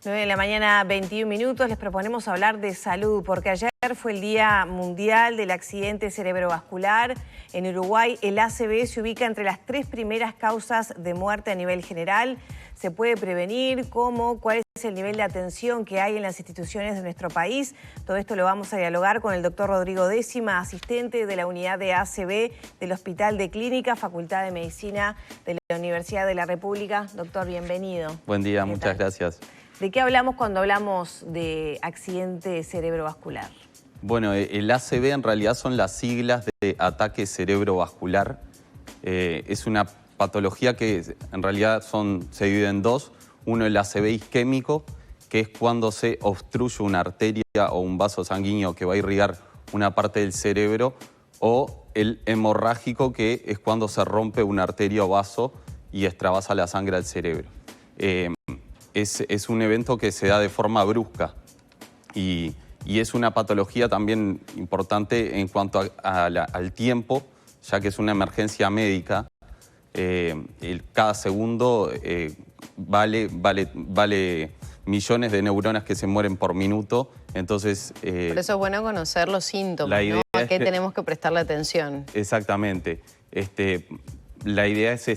9 de la mañana, 21 minutos. Les proponemos hablar de salud, porque ayer fue el Día Mundial del Accidente Cerebrovascular. En Uruguay, el ACV se ubica entre las 3 primeras causas de muerte a nivel general. ¿Se puede prevenir? ¿Cómo? ¿Cuál es el nivel de atención que hay en las instituciones de nuestro país? Todo esto lo vamos a dialogar con el doctor Rodrigo Décima, asistente de la unidad de ACV del Hospital de Clínica, Facultad de Medicina de la Universidad de la República. Doctor, bienvenido. Buen día, muchas gracias. ¿De qué hablamos cuando hablamos de accidente cerebrovascular? Bueno, el ACV en realidad son las siglas de ataque cerebrovascular. Es una patología que en realidad se divide en dos. Uno, el ACV isquémico, que es cuando se obstruye una arteria o un vaso sanguíneo que va a irrigar una parte del cerebro, o el hemorrágico, que es cuando se rompe una arteria o vaso y extravasa la sangre al cerebro. Es un evento que se da de forma brusca y es una patología también importante en cuanto al tiempo, ya que es una emergencia médica. Cada segundo vale millones de neuronas que se mueren por minuto. Entonces, por eso es bueno conocer los síntomas, ¿no? ¿A qué tenemos que prestarle atención? Exactamente. La idea es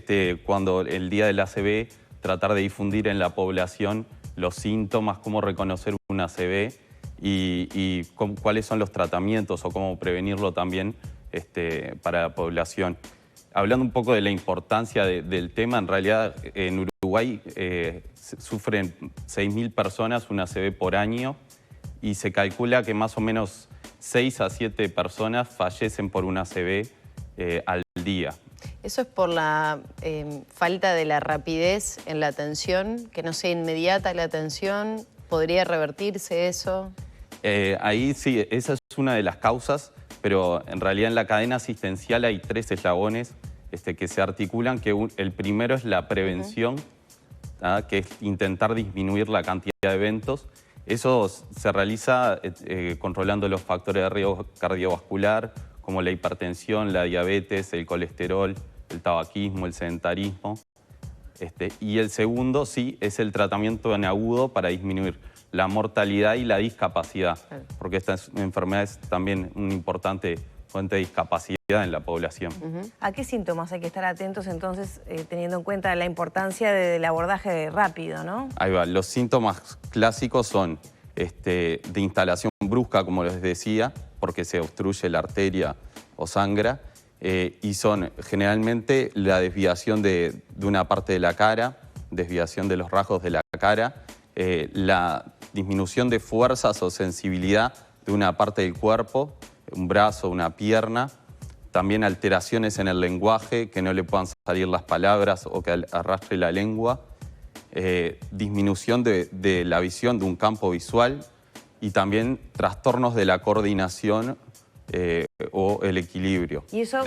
cuando el día del ACV, tratar de difundir en la población los síntomas, cómo reconocer un ACV y cuáles son los tratamientos o cómo prevenirlo también para la población. Hablando un poco de la importancia del tema, en realidad en Uruguay sufren 6.000 personas un ACV por año y se calcula que más o menos 6 a 7 personas fallecen por un ACV al día. ¿Eso es por la falta de la rapidez en la atención, que no sea inmediata la atención? ¿Podría revertirse eso? Ahí sí, esa es una de las causas, pero en realidad en la cadena asistencial hay 3 eslabones que se articulan, que el primero es la prevención, que es intentar disminuir la cantidad de eventos. Eso se realiza controlando los factores de riesgo cardiovascular, como la hipertensión, la diabetes, el colesterol, el tabaquismo, el sedentarismo. Y el segundo, sí, es el tratamiento en agudo para disminuir la mortalidad y la discapacidad, porque esta enfermedad es también una importante fuente de discapacidad en la población. ¿A qué síntomas hay que estar atentos entonces, teniendo en cuenta la importancia del abordaje rápido, ¿no? Ahí va. Los síntomas clásicos son de instalación brusca, como les decía, porque se obstruye la arteria o sangra, y son generalmente la desviación de una parte de la cara, desviación de los rasgos de la cara, la disminución de fuerzas o sensibilidad de una parte del cuerpo, un brazo, una pierna, también alteraciones en el lenguaje, que no le puedan salir las palabras o que arrastre la lengua, disminución de la visión, de un campo visual, y también trastornos de la coordinación o el equilibrio. ¿Y eso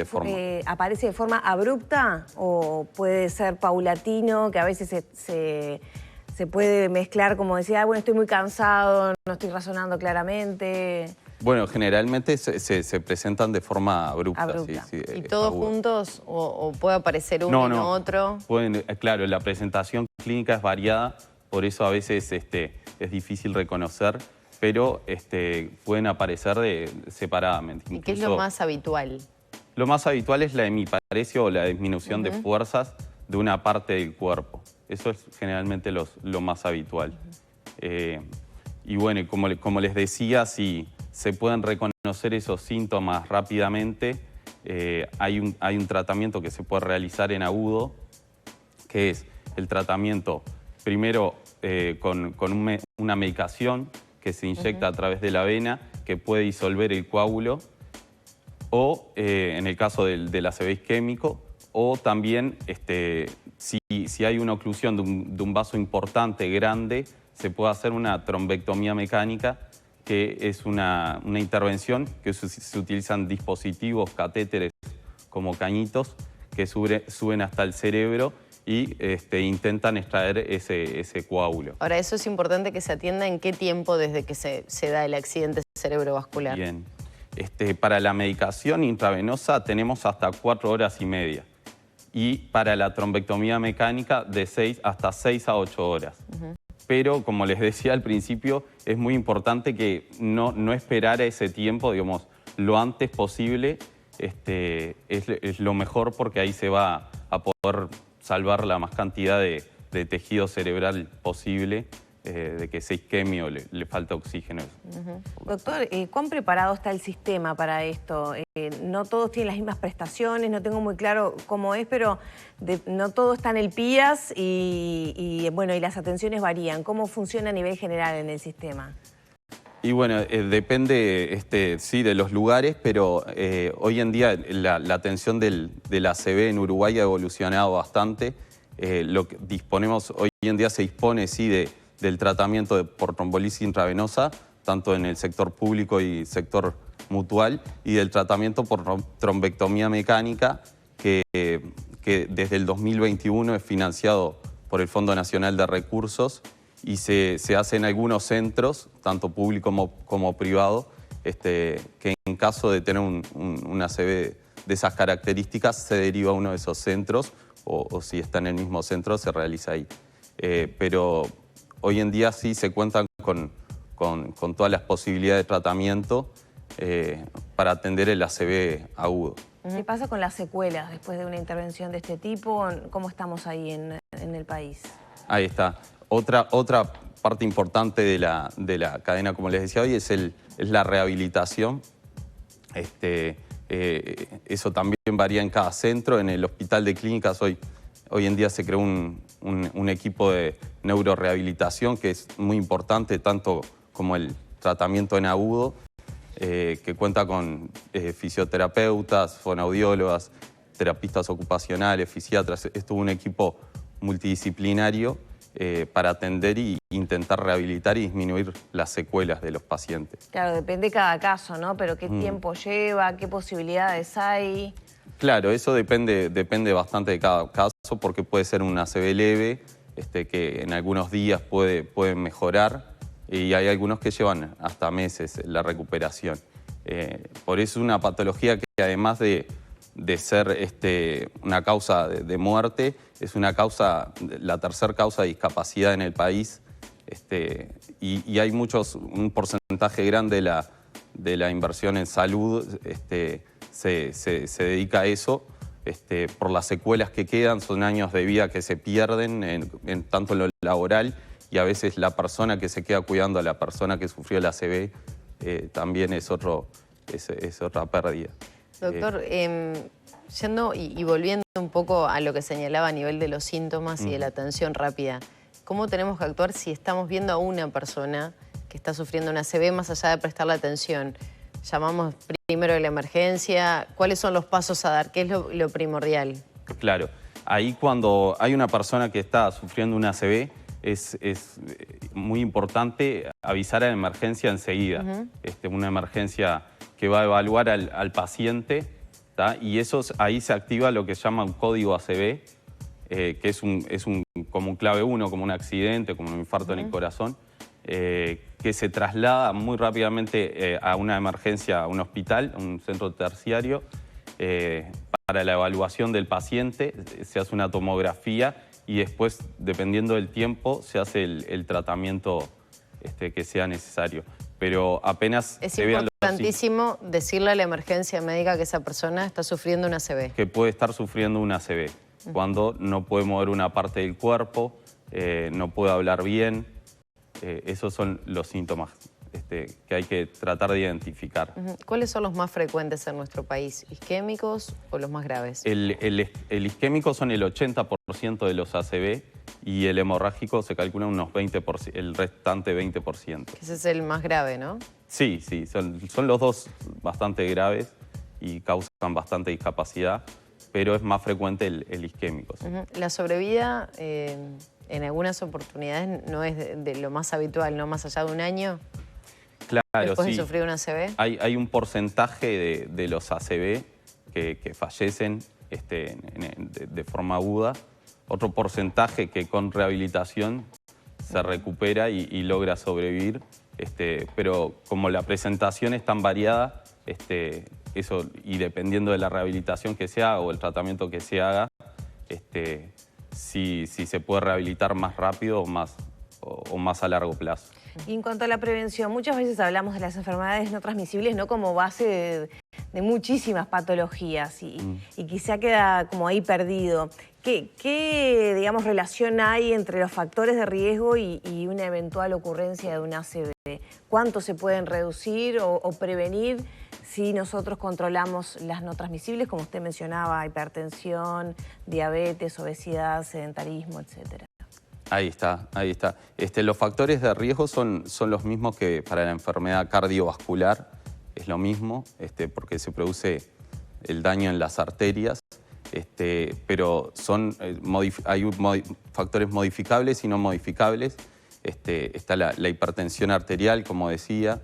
aparece de forma abrupta o puede ser paulatino, que a veces se puede mezclar, como decía, bueno, estoy muy cansado, no estoy razonando claramente? Bueno, generalmente se presentan de forma abrupta. Sí, ¿Y todos juntos o puede aparecer uno y no otro? Claro, la presentación clínica es variada, por eso a veces es difícil reconocer, pero pueden aparecer separadamente. ¿Y qué es lo más habitual? Lo más habitual es la hemiparesia o la disminución de fuerzas de una parte del cuerpo. Eso es generalmente lo más habitual. Y bueno, como les decía, si se pueden reconocer esos síntomas rápidamente, hay un tratamiento que se puede realizar en agudo, que es el tratamiento primero con una medicación que se inyecta a través de la vena, que puede disolver el coágulo, o en el caso del ACV isquémico, o también si hay una oclusión de un vaso importante, grande, se puede hacer una trombectomía mecánica, que es una intervención que se utilizan dispositivos, catéteres como cañitos, que suben hasta el cerebro y intentan extraer ese coágulo. Ahora, eso es importante que se atienda en qué tiempo desde que se da el accidente cerebrovascular. Bien. Para la medicación intravenosa tenemos hasta 4 horas y media. Y para la trombectomía mecánica de 6 hasta 6 a 8 horas. pero como les decía al principio, es muy importante que no esperar a ese tiempo, digamos, lo antes posible es lo mejor, porque ahí se va a poder salvar la más cantidad de tejido cerebral posible, de que se isquemie o le falta oxígeno. Doctor, ¿cuán preparado está el sistema para esto? No todos tienen las mismas prestaciones, no tengo muy claro cómo es, pero no todo está en el PIAS y las atenciones varían. ¿Cómo funciona a nivel general en el sistema? Y bueno, depende sí, de los lugares, pero hoy en día la atención del ACV en Uruguay ha evolucionado bastante. Lo que disponemos, hoy en día se dispone sí, del tratamiento por trombolisis intravenosa, tanto en el sector público y sector mutual, y del tratamiento por trombectomía mecánica, que desde el 2021 es financiado por el Fondo Nacional de Recursos, y se hace en algunos centros, tanto público como privado, que en caso de tener un ACV de esas características se deriva a uno de esos centros, o si está en el mismo centro se realiza ahí. Pero hoy en día sí se cuentan con todas las posibilidades de tratamiento para atender el ACV agudo. ¿Qué pasa con las secuelas después de una intervención de este tipo? ¿Cómo estamos ahí en el país? Ahí está. Otra parte importante de la cadena, como les decía hoy, es la rehabilitación. Eso también varía en cada centro. En el Hospital de Clínicas hoy en día se creó un equipo de neurorehabilitación que es muy importante, tanto como el tratamiento en agudo, que cuenta con fisioterapeutas, fonoaudiólogas, terapistas ocupacionales, fisiatras. Es todo un equipo multidisciplinario para atender e intentar rehabilitar y disminuir las secuelas de los pacientes. Claro, depende de cada caso, ¿no? Pero ¿qué tiempo lleva? ¿Qué posibilidades hay? Claro, eso depende bastante de cada caso, porque puede ser un ACV leve, que en algunos días puede mejorar, y hay algunos que llevan hasta meses la recuperación. Por eso es una patología que, además de ser una causa de muerte, es la tercera causa de discapacidad en el país, y hay un porcentaje grande de la inversión en salud se dedica a eso, por las secuelas que quedan. Son años de vida que se pierden, tanto en lo laboral, y a veces la persona que se queda cuidando a la persona que sufrió el ACV también es otra pérdida. Doctor, yendo y volviendo un poco a lo que señalaba a nivel de los síntomas y de la atención rápida, ¿cómo tenemos que actuar si estamos viendo a una persona que está sufriendo un ACV, más allá de prestarle atención? ¿Llamamos primero a la emergencia? ¿Cuáles son los pasos a dar? ¿Qué es lo primordial? Claro, ahí cuando hay una persona que está sufriendo un ACV, es muy importante avisar a la emergencia enseguida. Una emergencia que va a evaluar al paciente, ¿tá? Y ahí se activa lo que se llama un código ACV, que es como un clave 1, como un accidente, como un infarto en el corazón, que se traslada muy rápidamente a una emergencia, a un hospital, a un centro terciario, para la evaluación del paciente. Se hace una tomografía y después, dependiendo del tiempo, se hace el tratamiento que sea necesario. Pero apenas es importantísimo decirle a la emergencia médica que esa persona está sufriendo un ACV. Que puede estar sufriendo un ACV, cuando no puede mover una parte del cuerpo, no puede hablar bien. Esos son los síntomas que hay que tratar de identificar. ¿Cuáles son los más frecuentes en nuestro país? ¿Isquémicos o los más graves? El isquémico son el 80% de los ACV, y el hemorrágico se calcula unos 20%, el restante 20%. Ese es el más grave, ¿no? Sí, son los dos bastante graves y causan bastante discapacidad, pero es más frecuente el isquémico. ¿Sí? La sobrevida en algunas oportunidades no es de lo más habitual, ¿no? Más allá de un año. Claro, después sí. de sufrir un ACV. Hay un porcentaje de los ACV que fallecen de forma aguda. Otro porcentaje que con rehabilitación se recupera y logra sobrevivir. Pero como la presentación es tan variada, eso, y dependiendo de la rehabilitación que se haga o el tratamiento que se haga, si se puede rehabilitar más rápido o o más a largo plazo. Y en cuanto a la prevención, muchas veces hablamos de las enfermedades no transmisibles no como base de muchísimas patologías y quizá queda como ahí perdido. ¿Qué, digamos, relación hay entre los factores de riesgo y una eventual ocurrencia de un ACV? ¿Cuánto se pueden reducir o prevenir si nosotros controlamos las no transmisibles, como usted mencionaba, hipertensión, diabetes, obesidad, sedentarismo, etcétera? Ahí está, ahí está. Los factores de riesgo son los mismos que para la enfermedad cardiovascular, es lo mismo, porque se produce el daño en las arterias, pero hay factores modificables y no modificables. Está la hipertensión arterial, como decía,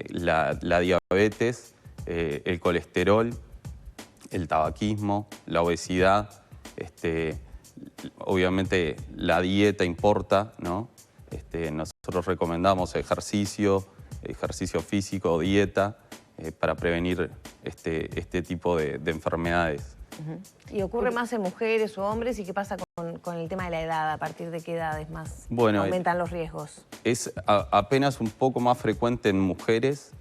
la diabetes, el colesterol, el tabaquismo, la obesidad, obviamente la dieta importa, ¿no? Nosotros recomendamos ejercicio físico, dieta, para prevenir este tipo de enfermedades. ¿Y ocurre más en mujeres o hombres? ¿Y qué pasa con el tema de la edad? ¿A partir de qué edades más aumentan los riesgos? Es apenas un poco más frecuente en mujeres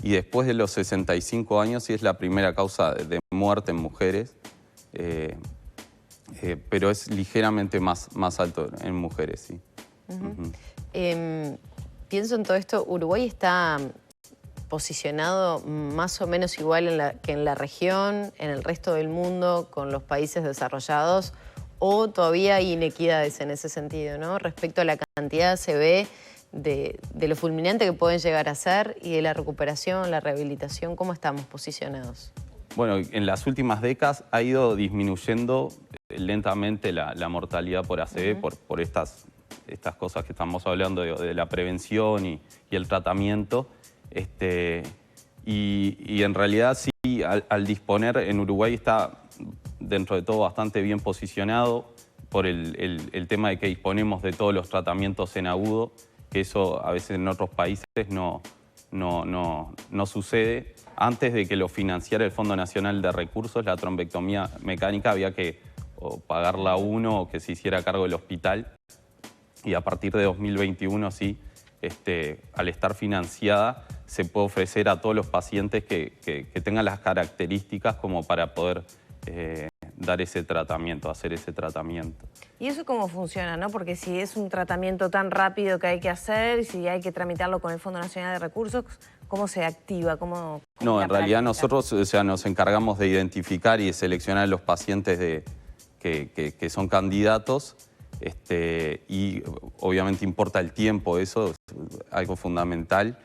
y después de los 65 años sí es la primera causa de muerte en mujeres. Pero es ligeramente más alto en mujeres, sí. Pienso en todo esto, Uruguay está posicionado más o menos igual que en la región, en el resto del mundo, con los países desarrollados, o todavía hay inequidades en ese sentido, ¿no? Respecto a la cantidad se ve de lo fulminante que pueden llegar a ser y de la recuperación, la rehabilitación, ¿cómo estamos posicionados? Bueno, en las últimas décadas ha ido disminuyendo lentamente la mortalidad por ACV, por estas cosas que estamos hablando de la prevención y el tratamiento. Y en realidad sí, al disponer, en Uruguay está dentro de todo bastante bien posicionado por el tema de que disponemos de todos los tratamientos en agudo, que eso a veces en otros países no sucede. Antes de que lo financiara el Fondo Nacional de Recursos, la trombectomía mecánica había que pagarla uno o que se hiciera cargo del hospital. Y a partir de 2021 sí, al estar financiada, se puede ofrecer a todos los pacientes que tengan las características como para poder dar ese tratamiento, hacer ese tratamiento. ¿Y eso cómo funciona, no? Porque si es un tratamiento tan rápido que hay que hacer, si hay que tramitarlo con el Fondo Nacional de Recursos, ¿cómo se activa? No, en realidad nosotros nos encargamos de identificar y de seleccionar los pacientes que son candidatos, y obviamente importa el tiempo, eso es algo fundamental.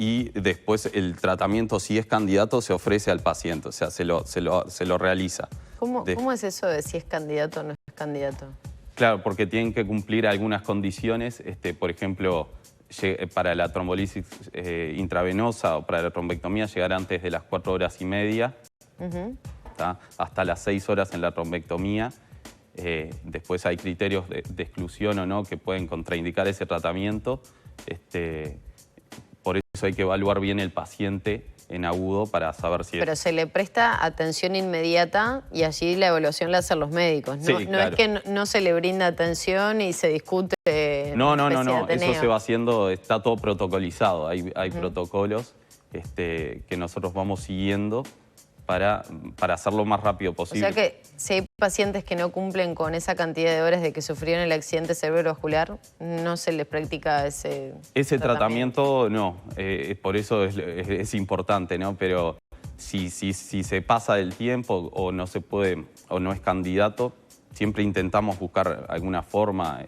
Y después el tratamiento, si es candidato, se ofrece al paciente, o sea, se lo realiza. ¿Cómo es eso de si es candidato o no es candidato? Claro, porque tienen que cumplir algunas condiciones, por ejemplo, para la trombolisis intravenosa o para la trombectomía, llegar antes de las 4 horas y media, hasta las 6 horas en la trombectomía. Después hay criterios de exclusión o no que pueden contraindicar ese tratamiento. Por eso hay que evaluar bien el paciente en agudo para saber si Pero se le presta atención inmediata y allí la evaluación la hacen los médicos. Sí, no claro. Es que no se le brinda atención y se discute. No. Eso se va haciendo, está todo protocolizado. Hay protocolos que nosotros vamos siguiendo para hacerlo lo más rápido posible. O sea que si hay pacientes que no cumplen con esa cantidad de horas de que sufrieron el accidente cerebrovascular, no se les practica ese tratamiento. No, por eso es importante, ¿no? Pero si se pasa del tiempo o no se puede o no es candidato, siempre intentamos buscar alguna forma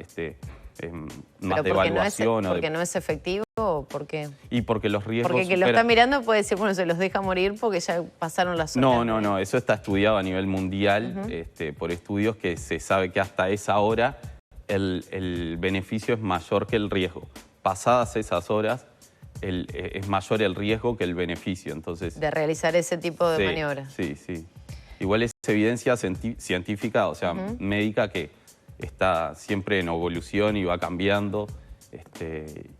más de evaluación. ¿Porque no es efectivo o por qué? Y porque los riesgos Porque quien lo está mirando puede decir, bueno, se los deja morir porque ya pasaron las horas. No, eso está estudiado a nivel mundial por estudios que se sabe que hasta esa hora el beneficio es mayor que el riesgo. Pasadas esas horas es mayor el riesgo que el beneficio. Entonces, de realizar ese tipo de maniobras. Sí. Igual es evidencia científica, o sea, médica, que está siempre en evolución y va cambiando.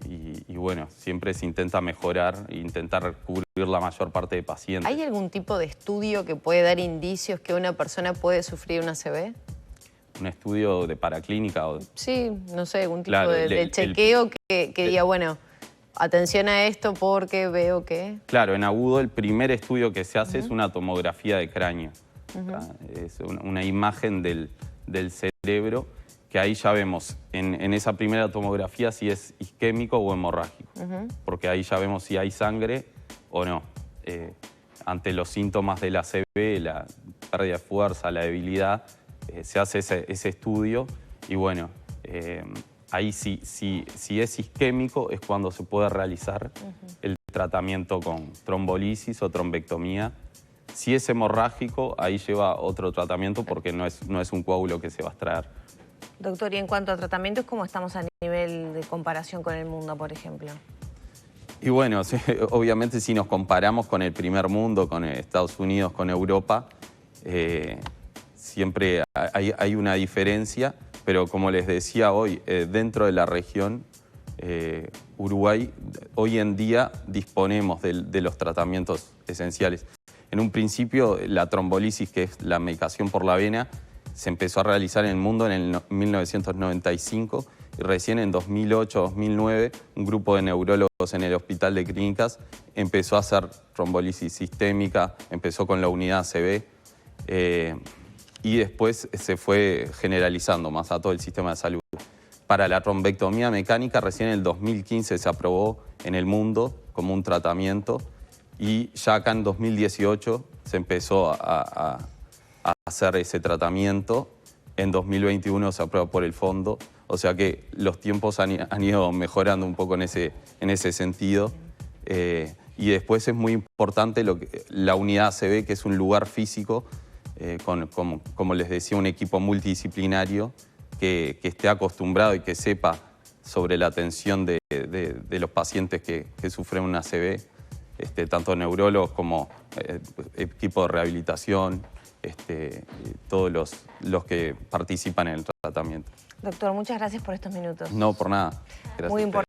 Y bueno, siempre se intenta mejorar e intentar cubrir la mayor parte de pacientes. ¿Hay algún tipo de estudio que puede dar indicios que una persona puede sufrir una ACV? un estudio de paraclínica. Sí, no sé, algún tipo Claro, de chequeo que diga, bueno, atención a esto porque veo que... Claro, en agudo el primer estudio que se hace es una tomografía de cráneo. Es una imagen del cerebro, que ahí ya vemos en esa primera tomografía si es isquémico o hemorrágico, porque ahí ya vemos si hay sangre o no. Ante los síntomas del ACV, la pérdida de fuerza, la debilidad, se hace ese estudio y bueno, ahí si es isquémico es cuando se puede realizar el tratamiento con trombolisis o trombectomía. Si es hemorrágico, ahí lleva otro tratamiento porque no es un coágulo que se va a extraer. Doctor, y en cuanto a tratamientos, ¿cómo estamos a nivel de comparación con el mundo, por ejemplo? Y bueno, sí, obviamente si nos comparamos con el primer mundo, con Estados Unidos, con Europa, siempre hay una diferencia, pero como les decía hoy, dentro de la región, Uruguay, hoy en día disponemos de los tratamientos esenciales. En un principio, la trombolisis, que es la medicación por la vena, se empezó a realizar en el mundo en el 1995 y recién en 2008-2009 un grupo de neurólogos en el Hospital de Clínicas empezó a hacer trombolisis sistémica, empezó con la unidad ACV y después se fue generalizando más a todo el sistema de salud. Para la trombectomía mecánica recién en el 2015 se aprobó en el mundo como un tratamiento y ya acá en 2018 se empezó a hacer ese tratamiento. En 2021 se aprueba por el fondo, o sea que los tiempos han ido mejorando un poco en ese sentido. Y después es muy importante la unidad ACV, que es un lugar físico, como les decía, un equipo multidisciplinario que esté acostumbrado y que sepa sobre la atención de los pacientes que sufren una ACV, tanto neurólogos como equipo de rehabilitación, todos los que participan en el tratamiento. Doctor, muchas gracias por estos minutos. No, por nada. Gracias. Muy importante.